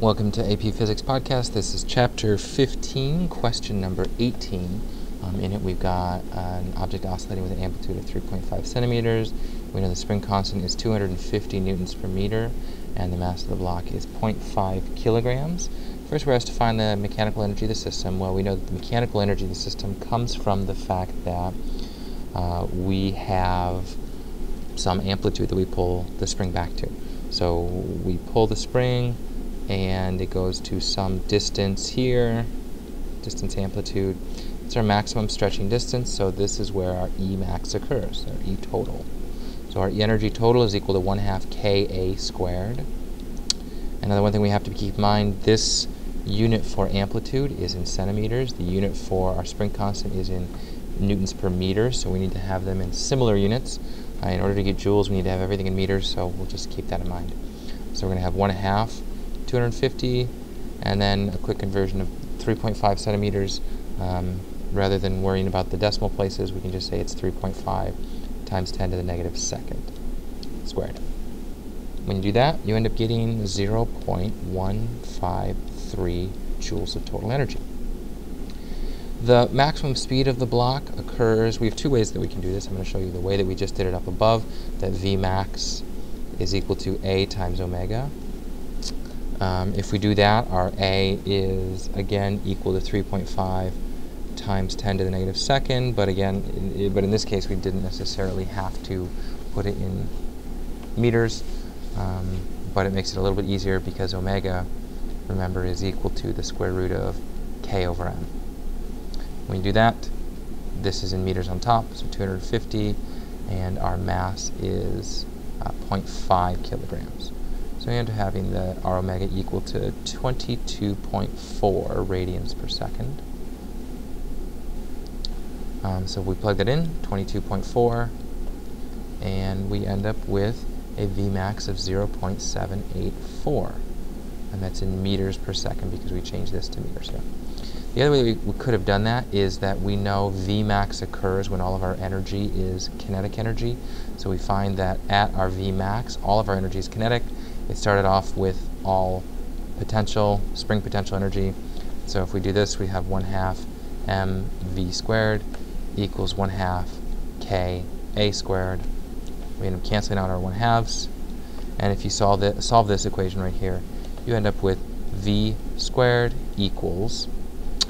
Welcome to AP Physics Podcast. This is Chapter 15, question number 18. In it we've got an object oscillating with an amplitude of 3.5 centimeters. We know the spring constant is 250 newtons per meter, and the mass of the block is 0.5 kilograms. First we're asked to find the mechanical energy of the system. Well, we know that the mechanical energy of the system comes from the fact that we have some amplitude that we pull the spring back to. So we pull the spring, and it goes to some distance here, distance amplitude. It's our maximum stretching distance, so this is where our E max occurs, or E total. So our energy total is equal to 1/2 Ka squared. Another one thing we have to keep in mind, this unit for amplitude is in centimeters. The unit for our spring constant is in newtons per meter, so we need to have them in similar units. In order to get joules, we need to have everything in meters, so we'll just keep that in mind. So we're going to have 1/2 250, and then a quick conversion of 3.5 centimeters. Rather than worrying about the decimal places, we can just say it's 3.5 times 10 to the negative second squared. When you do that, you end up getting 0.153 joules of total energy. The maximum speed of the block occurs, we have two ways that we can do this. I'm going to show you the way that we just did it up above, that V max is equal to A times omega. If we do that, our A is, again, equal to 3.5 times 10 to the negative second, but again, in this case, we didn't necessarily have to put it in meters, but it makes it a little bit easier because omega, remember, is equal to the square root of K over M. When you do that, this is in meters on top, so 250, and our mass is 0.5 kilograms. So we end up having our omega equal to 22.4 radians per second. So we plug that in, 22.4, and we end up with a Vmax of 0.784. And that's in meters per second because we changed this to meters here. The other way we could have done that is that we know Vmax occurs when all of our energy is kinetic energy. So we find that at our Vmax, all of our energy is kinetic. It started off with all potential, spring potential energy. So if we do this, we have 1/2 mv squared equals 1/2 Ka squared. We end up canceling out our 1/2s. And if you solve this equation right here, you end up with V squared equals,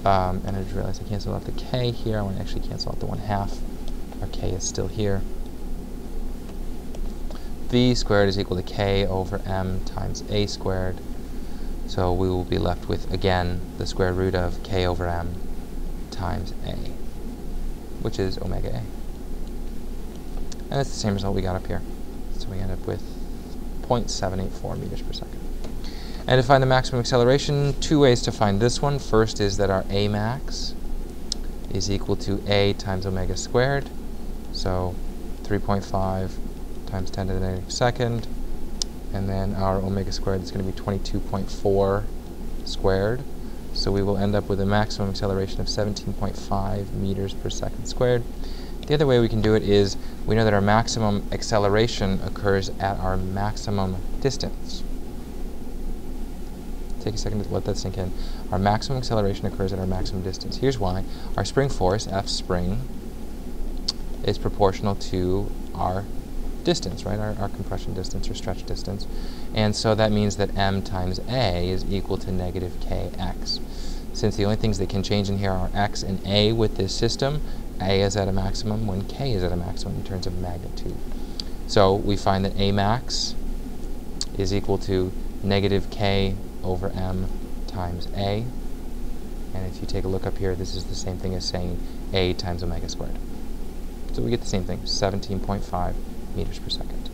and I just realized I canceled out the K here. I want to actually cancel out the 1/2. Our K is still here. V squared is equal to K over M times A squared. So we will be left with, again, the square root of K over M times A, which is omega A. And it's the same result we got up here. So we end up with 0.784 meters per second. And to find the maximum acceleration, two ways to find this one. First is that our A max is equal to A times omega squared. So 3.5 times 10 to the negative second, and then our omega squared is going to be 22.4 squared. So we will end up with a maximum acceleration of 17.5 meters per second squared. The other way we can do it is we know that our maximum acceleration occurs at our maximum distance. Take a second to let that sink in. Our maximum acceleration occurs at our maximum distance. Here's why. Our spring force, F spring, is proportional to our distance, right? Our compression distance or stretch distance. And so that means that M times A is equal to negative Kx. Since the only things that can change in here are X and A with this system, A is at a maximum when K is at a maximum in terms of magnitude. So we find that A max is equal to negative K over M times A. And if you take a look up here, this is the same thing as saying A times omega squared. So we get the same thing, 17.5 meters per second.